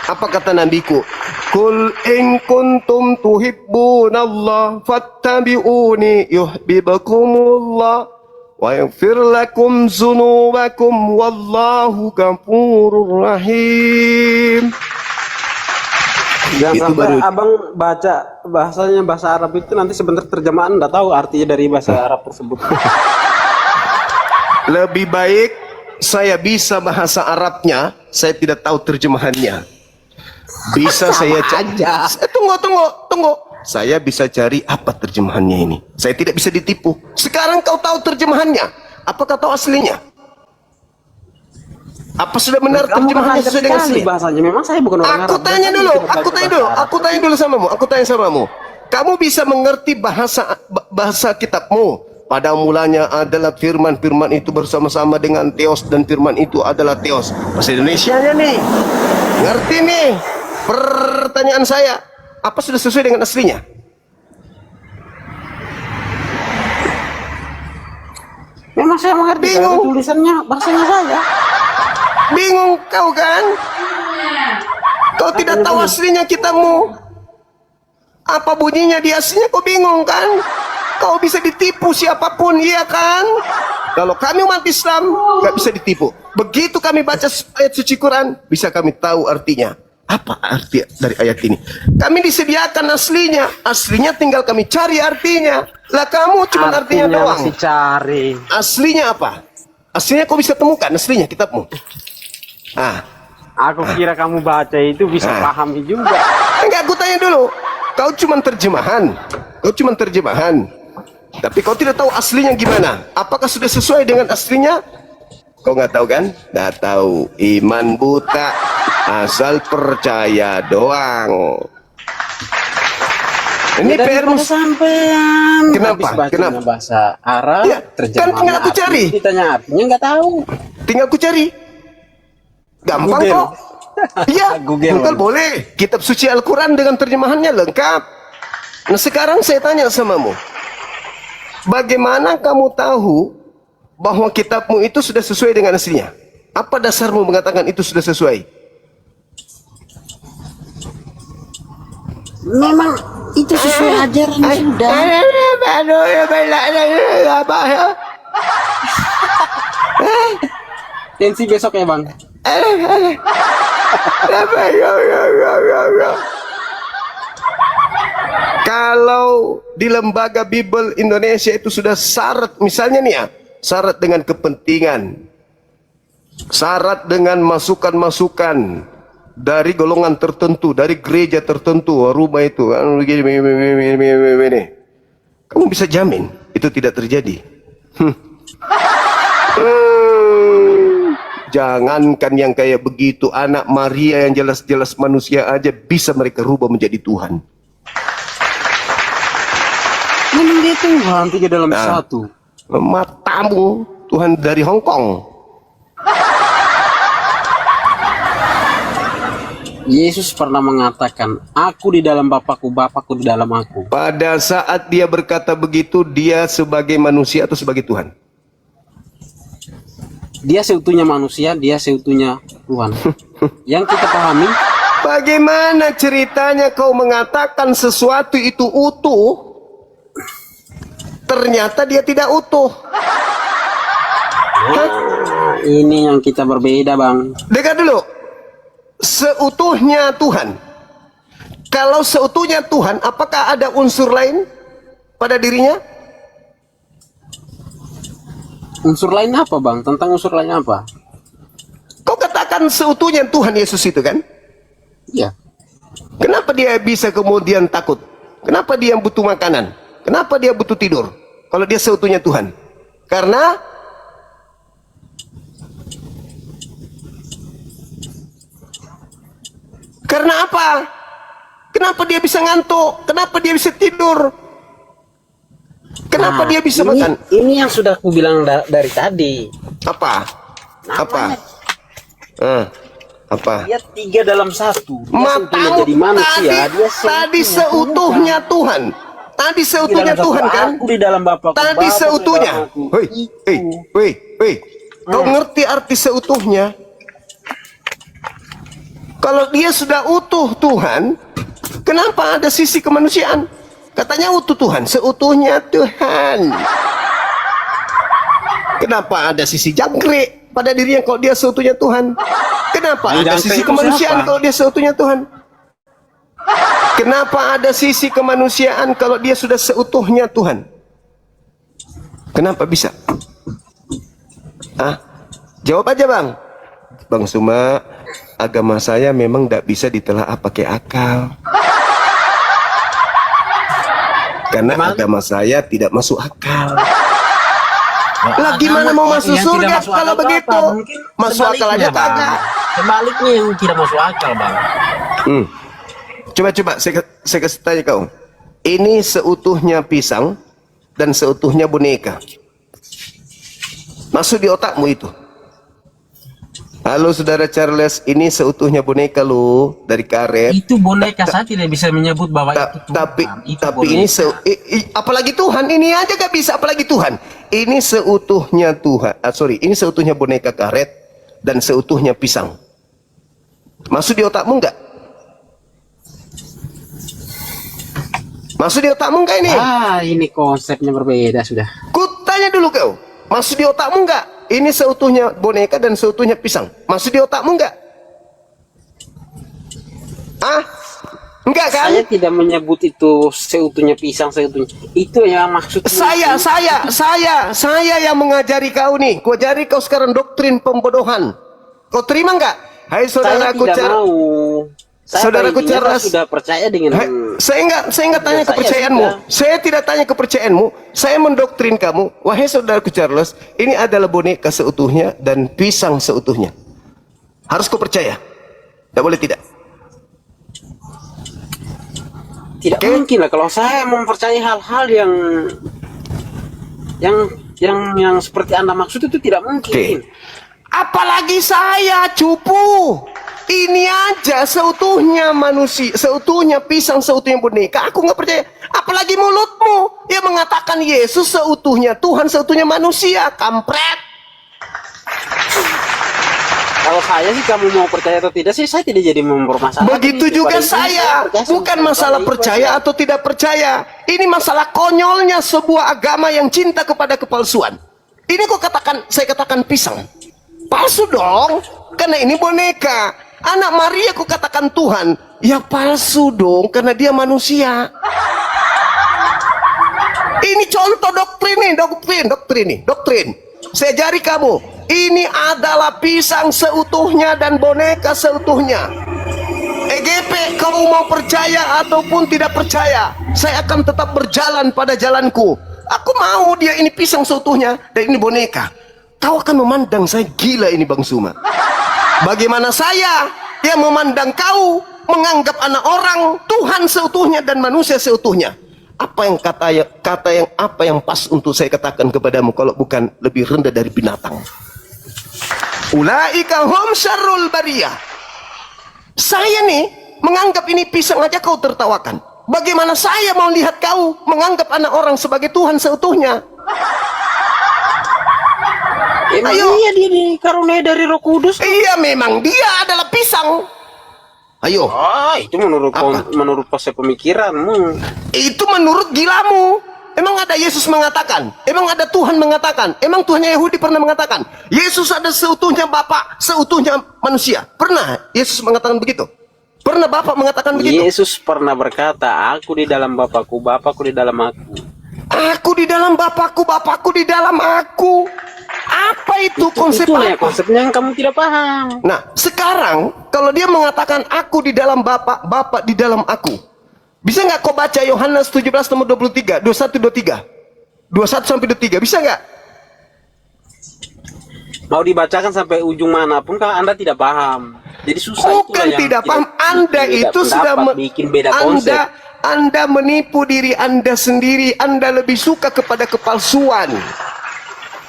Apa kata nabiku? Kul in kuntum tuhibbunallah fattabi'uni yuhibbukumullah wa yaghfir lakum dzunubakum wallahu ghafurur rahim. Jangan Itu sampai baru- abang baca bahasanya bahasa Arab itu nanti sebentar terjemahan nggak tahu artinya dari bahasa Arab tersebut. Lebih baik saya bisa bahasa Arabnya, saya tidak tahu terjemahannya. Bisa saya cari. Tunggu. Saya bisa cari apa terjemahannya ini. Saya tidak bisa ditipu. Sekarang kau tahu terjemahannya. Apakah tahu aslinya? Apa sudah benar Kamu terjemahannya lancar sesuai dengan sekali aslinya? bahasanya. Memang saya bukan orang Arab. Aku tanya dulu, aku tanya dulu samamu. Kamu bisa mengerti bahasa kitabmu? Pada mulanya adalah firman itu bersama-sama dengan Theos, dan firman itu adalah Theos. Bahasa Indonesianya nih, ngerti nih? Pertanyaan saya, apa sudah sesuai dengan aslinya? Memang saya mengerti Bingung. karena tulisannya bahasanya saya. Bingung kau kan? Kau tidak tahu aslinya kitabmu. Apa bunyinya di aslinya, kau bingung kan? Kau bisa ditipu siapapun, iya kan? Kalau kami umat Islam nggak bisa ditipu. Begitu kami baca ayat suci Quran, bisa kami tahu artinya. Apa arti dari ayat ini? Kami disediakan aslinya tinggal kami cari artinya. Lah kamu cuma artinya doang. Masih cari. Aslinya apa? Aslinya kau bisa temukan aslinya kitabmu. Aku kira kamu baca itu bisa pahami juga. Enggak, aku tanya dulu. Kau cuma terjemahan. Tapi kau tidak tahu aslinya gimana. Apakah sudah sesuai dengan aslinya? Kau nggak tahu kan? Nggak tahu. Iman buta, asal percaya doang. Ini PR sampean. Kenapa? Kenapa? Bahasa Arab, Ya, kan tinggal aku cari. Ditanya artinya nggak tahu. Tinggal ku cari. Gampang Google. kok. Iya, Google. Google boleh. Kitab suci Al-Quran dengan terjemahannya lengkap. Nah sekarang saya tanya samamu, bagaimana kamu tahu bahwa kitabmu itu sudah sesuai dengan aslinya? Apa dasarmu mengatakan itu sudah sesuai? Memang itu sesuai ajaran sudah. Tensi besok ya bang. Kalau di lembaga Bible Indonesia itu sudah syarat, misalnya nih ya, syarat dengan kepentingan, syarat dengan masukan-masukan dari golongan tertentu, dari gereja tertentu, rumah itu, kamu bisa jamin itu tidak terjadi. Jangankan yang kayak begitu, anak Maria yang jelas-jelas manusia aja bisa mereka rubah menjadi Tuhan. Memang dia Tuhan tiga dalam satu. Matamu, Tuhan dari Hong Kong. Yesus pernah mengatakan, aku di dalam Bapakku, Bapakku di dalam aku. Pada saat dia berkata begitu, dia sebagai manusia atau sebagai Tuhan? Dia seutuhnya manusia, dia seutuhnya Tuhan. Yang kita pahami, Bagaimana ceritanya kau mengatakan sesuatu itu utuh, ternyata dia tidak utuh? ini yang kita berbeda bang. Dengar dulu, seutuhnya Tuhan. Kalau seutuhnya Tuhan, apakah ada unsur lain pada dirinya? Unsur lain apa bang? Tentang unsur lain apa? Kau katakan seutuhnya Tuhan Yesus itu kan? Ya. Kenapa dia bisa kemudian takut? Kenapa dia butuh makanan? Kenapa dia butuh tidur? Kalau dia seutuhnya Tuhan? Karena Karena apa? Kenapa dia bisa ngantuk? Kenapa dia bisa tidur? Kenapa dia bisa makan? Ini yang sudah aku bilang dari tadi. Apa? Apa? Apa? Dia 3 dalam 1. Matamu jadi manusia, tadi seutuhnya Tuhan. Tadi seutuhnya Tuhan kan? Aku di dalam Bapakku. Tadi seutuhnya. Hei. Kau ngerti arti seutuhnya? Kalau dia sudah utuh Tuhan, kenapa ada sisi kemanusiaan? Katanya utuh Tuhan, seutuhnya Tuhan. Kenapa ada sisi jangkrik pada dirinya kalau dia seutuhnya Tuhan? Kenapa ada sisi kemanusiaan kalau dia seutuhnya Tuhan? Kenapa ada sisi kemanusiaan kalau dia sudah seutuhnya Tuhan? Kenapa bisa? Jawab aja bang. Bang Suma, agama saya memang tidak bisa ditelaah pakai akal. Karena agama saya tidak masuk akal. Lah gimana mau masuk surga kalau begitu? Masuk akal aja kagak. Sebaliknya yang tidak masuk akal, Bang. Coba saya kasih tanya kau. Ini seutuhnya pisang dan seutuhnya boneka. Masuk di otakmu itu. Halo saudara Charles, ini seutuhnya boneka lu dari karet. Itu boneka, saya tidak bisa menyebut bahwa itu Tuhan. Tapi ini apalagi Tuhan, ini aja gak bisa, apalagi Tuhan. Ini seutuhnya Tuhan. Ini seutuhnya boneka karet dan seutuhnya pisang. Masuk di otakmu enggak? Masuk di otakmu enggak ini? Ini konsepnya berbeda sudah. Kutanya dulu kau. Masuk di otakmu enggak? Ini seutuhnya boneka dan seutuhnya pisang. Masuk di otakmu enggak? Enggak kan? Saya tidak menyebut itu seutuhnya pisang, seutuhnya. Itu yang maksud saya yang mengajari kau nih. Ku ajari kau sekarang doktrin pembodohan. Kau terima enggak? Hai saudaraku Charles. Saudaraku Charles sudah percaya dengan saya enggak tanya kepercayaanmu. Saya tidak tanya kepercayaanmu. Saya mendoktrin kamu. Wahai saudaraku Charles, ini adalah boneka seutuhnya dan pisang seutuhnya. Harus kau percaya. Tidak boleh tidak. Tidak mungkin lah kalau saya mempercayai hal-hal yang seperti Anda maksud itu tidak mungkin. Apalagi saya cupu. Ini aja seutuhnya manusia, seutuhnya pisang, seutuhnya boneka. Aku nggak percaya. Apalagi mulutmu yang mengatakan Yesus seutuhnya Tuhan, seutuhnya manusia. Kampret. Kalau saya sih, kamu mau percaya atau tidak sih, saya tidak jadi mempermasalahkan. Begitu juga saya. Bukan masalah percaya atau tidak percaya. Ini masalah konyolnya sebuah agama yang cinta kepada kepalsuan. Ini saya katakan pisang. Palsu dong. Karena ini boneka. Anak Maria ku katakan Tuhan, ya palsu dong karena dia manusia. Ini contoh doktrin. Saya ajari kamu, ini adalah pisang seutuhnya dan boneka seutuhnya. EGP, kamu mau percaya ataupun tidak percaya, saya akan tetap berjalan pada jalanku. Aku mau dia ini pisang seutuhnya dan ini boneka. Kau akan memandang saya gila ini Bang Suma. Bagaimana saya yang memandang kau menganggap anak orang Tuhan seutuhnya dan manusia seutuhnya? Apa yang apa yang pas untuk saya katakan kepadamu kalau bukan lebih rendah dari binatang? Ulaika hum syarrul bariyah. Saya nih menganggap ini pisang aja kau tertawakan. Bagaimana saya mau lihat kau menganggap anak orang sebagai Tuhan seutuhnya? Ayo, iya dia dikaruniai dari Roh Kudus. Iya, memang dia adalah pisang. Ayo. Itu menurut proses pemikiranmu. Itu menurut gilamu. Emang ada Yesus mengatakan? Emang ada Tuhan mengatakan? Emang Tuhannya Yahudi pernah mengatakan Yesus ada seutuhnya Bapa, seutuhnya manusia? Pernah Yesus mengatakan begitu? Pernah Bapak mengatakan begitu? Yesus pernah berkata, aku di dalam Bapakku, Bapakku di dalam aku. Aku di dalam Bapakku, Bapakku di dalam aku. Apa itu konsep apa? Konsepnya yang kamu tidak paham. Nah, sekarang kalau dia mengatakan aku di dalam Bapa, Bapa di dalam aku. Bisa nggak kau baca Yohanes 17 nomor 23, 21 23. 21 sampai 23, bisa nggak? Mau dibacakan sampai ujung manapun kalau Anda tidak paham. Jadi susah itulah Bukan yang tidak kita paham. Anda beda itu sudah pendapat, bikin beda konsep. Anda menipu diri Anda sendiri. Anda lebih suka kepada kepalsuan.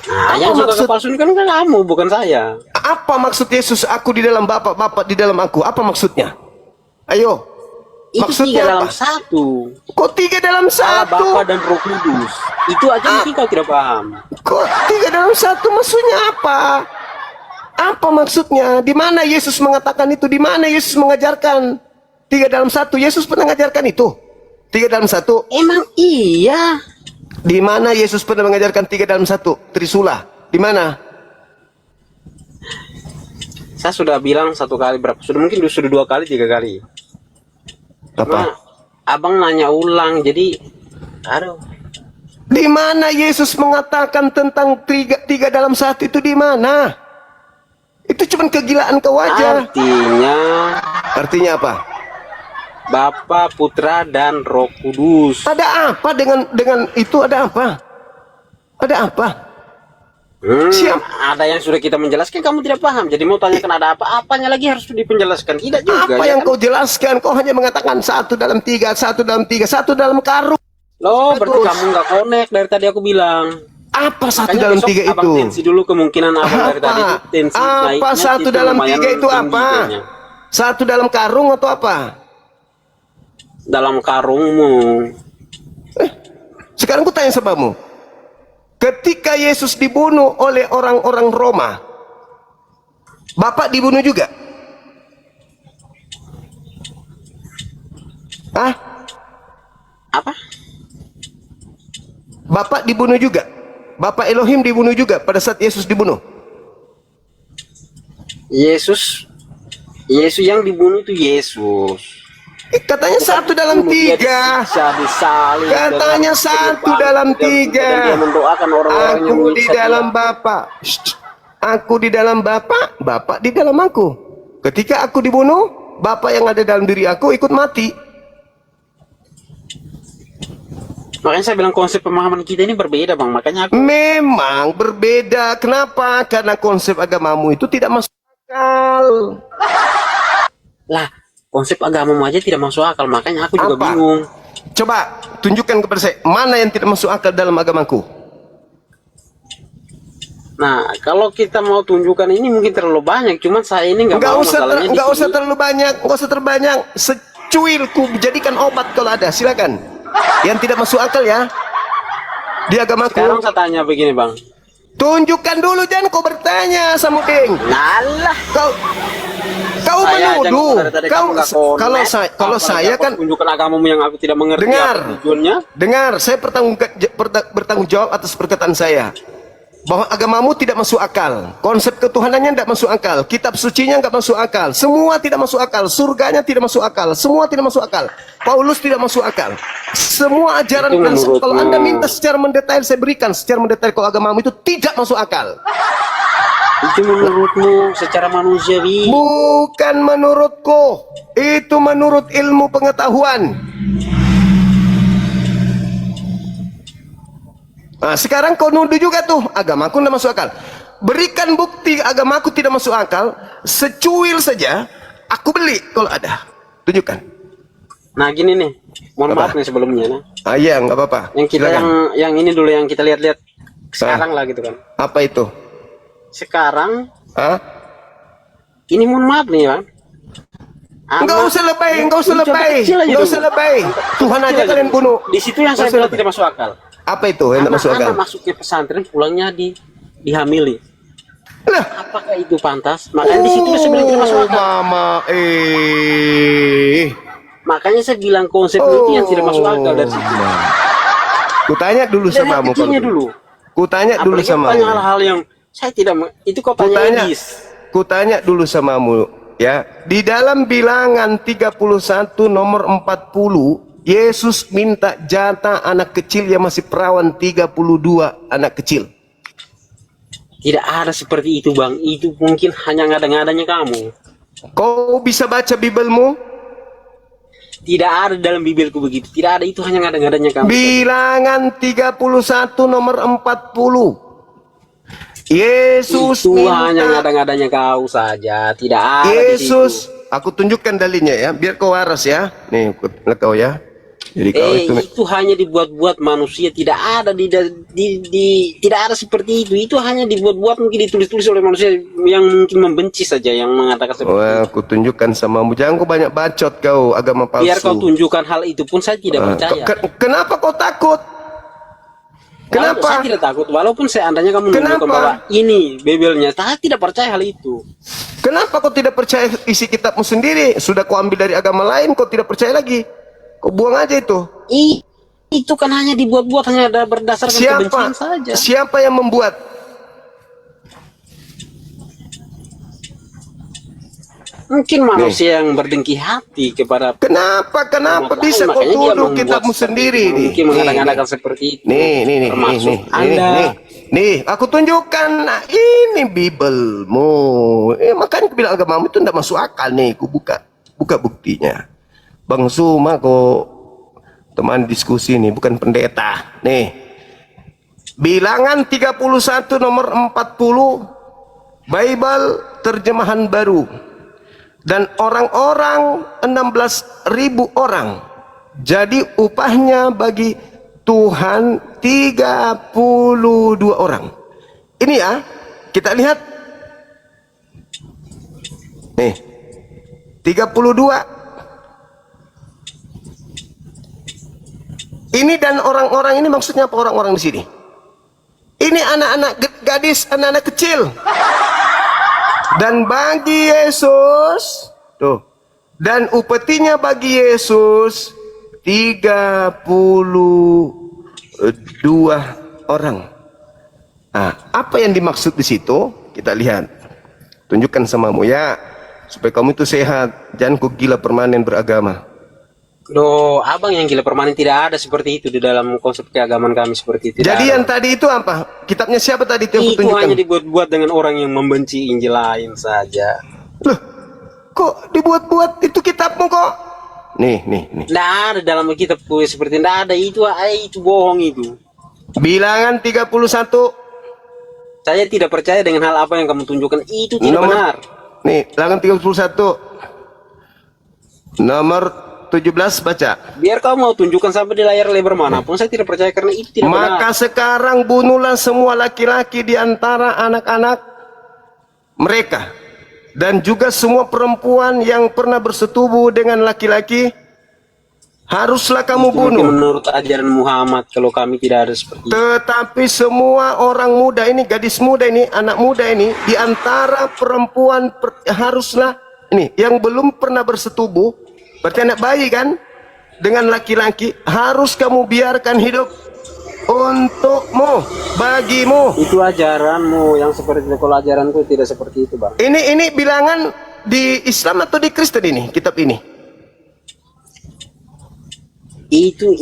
Nah, Apa yang suka maksud- kepalsuan kan kamu, bukan saya. Apa maksud Yesus, aku di dalam Bapa, Bapa di dalam aku? Apa maksudnya? Ayo. Itu Maksudnya 3 dalam apa? 1. Kok 3 dalam Allah, 1? Bapa dan Roh Kudus. Itu aja mungkin kau tidak paham. Kok 3 dalam 1 maksudnya apa? Apa maksudnya? Di mana Yesus mengatakan itu? Di mana Yesus mengajarkan 3 dalam 1? Yesus pernah mengajarkan itu? 3 dalam 1? Emang iya. Di mana Yesus pernah mengajarkan 3 dalam 1? Trisula. Di mana? Saya sudah bilang 1 kali berapa? Sudah 2 kali, 3 kali. Apa? Nah, abang nanya ulang, jadi aduh. Di mana Yesus mengatakan tentang 3 dalam 1 itu di mana? Itu cuma kegilaan kau aja. Artinya apa? Bapa, Putra, dan Roh Kudus. Ada apa dengan itu, ada apa? Ada apa? Siap. Ada yang sudah kita menjelaskan, kamu tidak paham. Jadi mau tanyakan ada apa? Apanya lagi harus dipenjelaskan? Tidak juga. Apa ya yang kan? kau jelaskan? Kau hanya mengatakan 1 dalam 3, 1 dalam 3, 1 dalam karung. Loh, berarti Terus. kamu nggak connect dari tadi aku bilang. Apa 1 Makanya dalam besok 3 abang itu? tensi dulu kemungkinan abang dari tadi itu tensi Apa naiknya 1 dalam lumayan 3 itu tinggi apa? kayaknya. 1 dalam karung atau apa? Dalam karungmu. Sekarang ku tanya sabamu. Ketika Yesus dibunuh oleh orang-orang Roma, Bapak dibunuh juga? Hah? Apa? Bapak dibunuh juga? Bapak Elohim dibunuh juga pada saat Yesus dibunuh? Yesus yang dibunuh itu Yesus. Katanya 1 dalam 3. Katanya 1 dalam 3. Dia mendoakan orang-orang yang Aku di menyiksa dalam dia. Bapa. Aku di dalam Bapa, Bapa di dalam aku. Ketika aku dibunuh, Bapa yang ada dalam diri aku ikut mati. Makanya saya bilang konsep pemahaman kita ini berbeda, Bang. Makanya aku Memang berbeda. Kenapa? Karena konsep agamamu itu tidak masuk akal. lah, konsep agamamu aja tidak masuk akal. Makanya aku juga Apa? bingung. Coba tunjukkan kepada saya mana yang tidak masuk akal dalam agamaku. Nah, kalau kita mau tunjukkan ini mungkin terlalu banyak. Cuman saya ini nggak mau masalahnya di Nggak usah sini. terlalu banyak, nggak usah terbanyak. Secuilku jadikan obat kalau ada. Silakan. Yang tidak masuk akal ya di agamaku. Sekarang saya tanya begini, Bang. Tunjukkan dulu, jangan kau bertanya, Samuding. Nalah. Kau Saya aja menuduh. dari tadi kamu nggak connect. Kalau saya Apalagi kan aku tunjukkan agamamu yang aku tidak mengerti Dengar. apa tujuannya. dengar, saya bertanggung jawab atas perkataan saya. Bahwa agamamu tidak masuk akal, konsep ketuhanannya tidak masuk akal, kitab sucinya nggak masuk akal, semua tidak masuk akal, surganya tidak masuk akal, semua tidak masuk akal, Paulus tidak masuk akal, semua ajaran Itu menurutmu. kalau Anda minta secara mendetail saya berikan secara mendetail kalau agamamu itu tidak masuk akal. Itu menurutmu secara manusiawi. Bukan menurutku, itu menurut ilmu pengetahuan. Nah, sekarang kau nuduh juga tuh, agamaku tidak masuk akal. Berikan bukti agamaku tidak masuk akal, secuil saja, aku beli kalau ada. Tunjukkan. Nah, gini nih. Mohon Apa? maaf nih sebelumnya. Nah. Iya, nggak apa-apa. Yang kita Silakan. yang ini dulu yang kita lihat-lihat sekarang lah gitu kan. Apa itu? Sekarang Hah? ini mohon maaf nih, Bang. Enggak usah lebay, enggak usah Ini contoh lebay, kecil aja enggak dulu. usah lebay. Tuhan Kecil aja kalian bunuh. Di situ yang saya Nggak usah bilang lebay. tidak masuk akal. Apa itu yang tidak masuk akal? Anak masuk ke pesantren pulangnya dihamili. Lah, Apakah itu pantas? Makanya di situ saya bilang tidak masuk akal. mama, Makanya saya bilang konsep itu yang tidak masuk akal dari situ. Kutanya dulu Dari sama kamu kecilnya dulu. Kutanya dulu Apalagi sama tanya hal-hal yang saya tidak itu kau tanya Kutanya, Edis. kutanya dulu samamu ya. Di dalam Bilangan 31 nomor 40, Yesus minta jatah anak kecil yang masih perawan 32 anak kecil. Tidak ada seperti itu, Bang. Itu mungkin hanya ngada-ngadanya kamu. Kau bisa baca Bibelmu? Tidak ada dalam Bibelku begitu. Tidak ada, itu hanya ngada-ngadanya kamu. Bilangan 31 nomor 40. Yesus Itu minta. hanya ngada-ngadanya kau saja, tidak ada di situ. Yesus, aku tunjukkan dalilnya ya, biar kau waras ya. Nih, kau ya. Jadi kau Itu hanya dibuat-buat manusia, tidak ada tidak ada seperti itu. Itu hanya dibuat-buat, mungkin ditulis-tulis oleh manusia yang mungkin membenci saja, yang mengatakan seperti itu. aku tunjukkan samamu. Jangan kau banyak bacot kau, agama palsu. Biar kau tunjukkan hal itu pun saya tidak percaya. Kenapa kau takut? Kenapa? Saya tidak takut, walaupun seandainya kamu menunjukkan bahwa ini bebelnya, saya tidak percaya hal itu. Kenapa kau tidak percaya isi kitabmu sendiri? Sudah kau ambil dari agama lain, kau tidak percaya lagi. Kau buang aja itu. Itu kan hanya dibuat-buat, hanya ada berdasarkan kebencian saja. Siapa yang membuat? Mungkin manusia yang berdengki hati kepada. Kenapa bisa kau tuduh kitabmu sendiri nih? Mungkin mengadakan seperti itu. Nih, aku tunjukkan. Nah, ini Bibelmu. Makanya aku bilang agamamu itu tidak masuk akal nih. Aku buka buktinya. Bang Suma kok teman diskusi nih, bukan pendeta. Nih. Bilangan 31 nomor 40 Bible terjemahan baru. Dan orang-orang 16.000 orang. Jadi upahnya bagi Tuhan 32 orang. Ini ya, kita lihat. Nih, 32. Ini dan orang-orang ini maksudnya apa orang-orang di sini? Ini anak-anak gadis, anak-anak kecil. Dan bagi Yesus, tuh, dan upetinya bagi Yesus 32 orang. Nah, apa yang dimaksud di situ? Kita lihat. Tunjukkan samamu ya, supaya kamu itu sehat. Jangan kau gila permanen beragama. Loh, abang yang gila permanen, tidak ada seperti itu di dalam konsep keagamaan kami seperti itu. Jadi yang tadi itu apa? Kitabnya siapa tadi itu yang itu kutunjukkan? hanya dibuat-buat dengan orang yang membenci Injil lain saja. Loh, kok dibuat-buat? Itu kitabmu kok? Nih. Tidak ada dalam kitab seperti itu. Tidak ada, itu bohong itu. Bilangan 31. Saya tidak percaya dengan hal apa yang kamu tunjukkan. Itu tidak benar. Nih, bilangan 31. Nomor 17 baca. Biar kau mau tunjukkan sampai di layar lebar manapun, saya tidak percaya karena itu tidak benar. Maka sekarang bunuhlah semua laki-laki di antara anak-anak mereka dan juga semua perempuan yang pernah bersetubuh dengan laki-laki haruslah kamu bunuh. Menurut ajaran Muhammad, kalau kami tidak ada seperti itu. Tetapi semua orang muda ini, gadis muda ini, anak muda ini di antara perempuan haruslah ini yang belum pernah bersetubuh. Berarti anak bayi kan, dengan laki-laki harus kamu biarkan hidup untukmu, bagimu. Itu ajaranmu yang seperti itu. Kalau ajaranku tidak seperti itu, bang. Ini bilangan di Islam atau di Kristen ini, kitab ini? Itu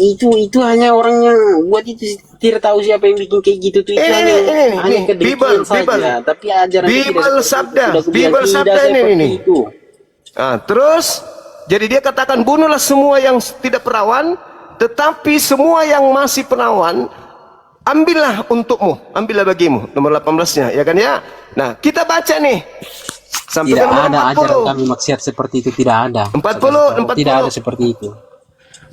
hanya orang yang buat itu, tidak tahu siapa yang bikin kayak gitu tuh. Itu hanya kedengkian saja. Tapi ajaran Bible sabda, Bible sabda ini. Nah, terus jadi dia katakan bunuhlah semua yang tidak perawan, tetapi semua yang masih perawan ambillah untukmu, ambillah bagimu. Nomor 18-nya, ya kan ya? Nah, kita baca nih. Sampai tidak nomor ada 40. ajaran kami maksiat seperti itu, tidak ada. 40. Tidak ada seperti itu.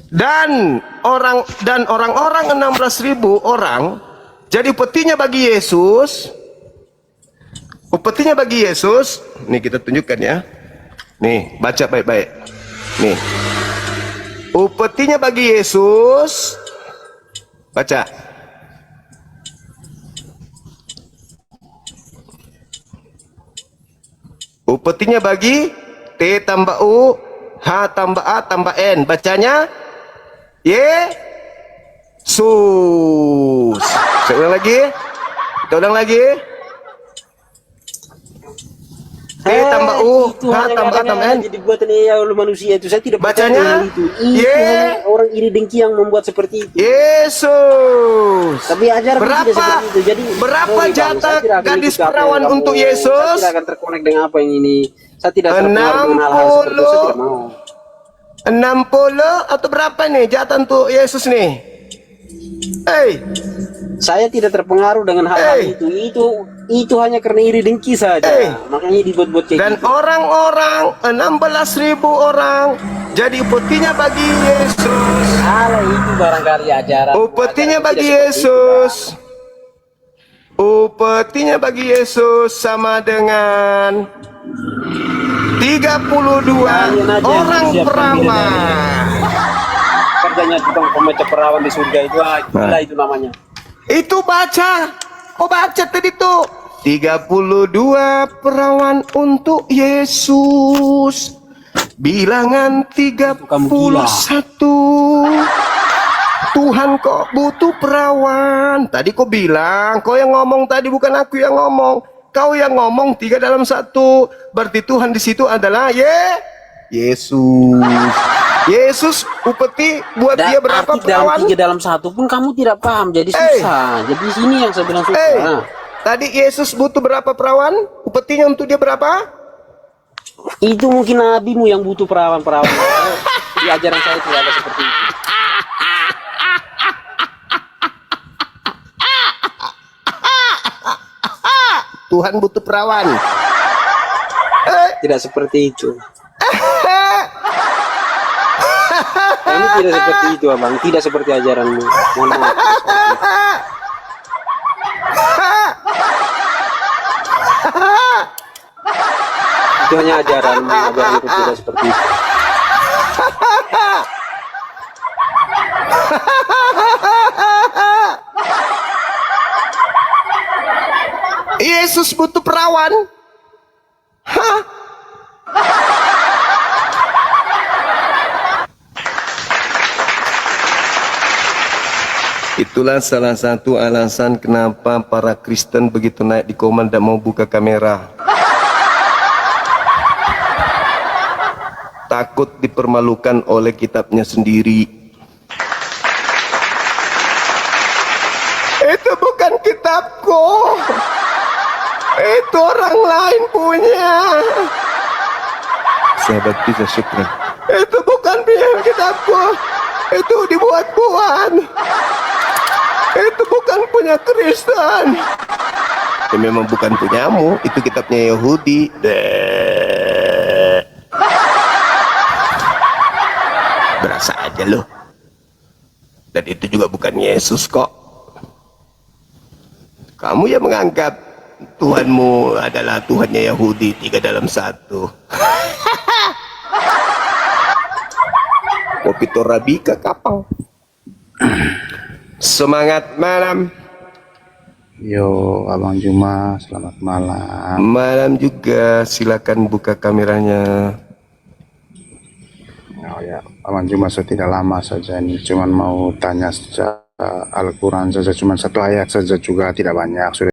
Dan orang-orang 16.000 orang. Jadi upetinya bagi Yesus. Upetinya bagi Yesus. Nih kita tunjukkan ya. Nih, baca baik-baik. Nih, upetinya bagi Yesus, baca. Upetinya bagi T tambah U, H tambah A tambah N, bacanya Yesus. Saya ulang lagi, kita ulang lagi. T tambah U, H tambah A tambah N. Jadi buatan oleh manusia itu, saya tidak bacanya itu. Hanya orang iri dengki yang membuat seperti itu. Yesus. Tapi ajaran tidak seperti itu. Jadi berapa jatah gadis perawan untuk Yesus? Saya tidak akan terkonek dengan apa yang ini. Saya tidak terpengaruh dengan hal-hal seperti itu. Saya tidak mau. 60 atau berapa nih jatah untuk Yesus nih? Saya tidak terpengaruh dengan hal-hal itu. itu hanya karena iri dengki saja. Makanya dibuat-buat kayak Dan gitu. orang-orang 16.000 orang jadi upetinya bagi Yesus. Alah, itu barangkali ajaran. Upetinya Ajaran bagi tidak seperti itu, Yesus. Upetinya bagi Yesus sama dengan 32 Kalian aja yang orang siapkan diri perawan. Kerjanya tukang pemecah perawan di surga itu, gila itu namanya. Itu baca. Oh baca tadi tuh. 32 perawan untuk Yesus. Bilangan 31. Tuhan kok butuh perawan. Tadi kau bilang, kau yang ngomong tadi, bukan aku yang ngomong. Kau yang ngomong 3 dalam 1. Berarti Tuhan di situ adalah Yesus. Yesus upeti buat Dan dia berapa arti dalam perawan? 3 dalam 1 pun kamu tidak paham, jadi susah. Jadi sini yang saya bilang susah. Tadi Yesus butuh berapa perawan? Upetinya untuk dia berapa? Itu mungkin nabimu yang butuh perawan-perawan. Di ajaran saya tidak ada seperti itu. Tuhan butuh perawan. Tidak seperti itu. Kami tidak seperti itu, abang. Tidak seperti ajaranmu. Mohon maaf. Itu hanya ajaranmu. Ajaranku tidak seperti itu. Yesus butuh perawan. Hah? Itulah salah satu alasan kenapa para Kristen begitu naik di koman tidak mau buka kamera. Takut dipermalukan oleh kitabnya sendiri. Itu bukan kitabku. Itu orang lain punya. Sahabat bisa syukur. Itu bukan kitabku. Itu dibuat-buat. Itu bukan punya Kristen. Itu memang bukan punyamu. Itu kitabnya Yahudi. Berasa aja loh. Dan itu juga bukan Yesus kok. Kamu yang menganggap Tuhanmu adalah Tuhannya Yahudi 3 dalam 1. Kopi Torabika kapal. Semangat malam. Yo, Abang Juma, selamat malam. Malam juga, silakan buka kameranya. Oh ya, Abang Juma saya tidak lama saja ini, cuman mau tanya saja Al-Quran saja, cuman 1 ayat saja juga, tidak banyak. Sudah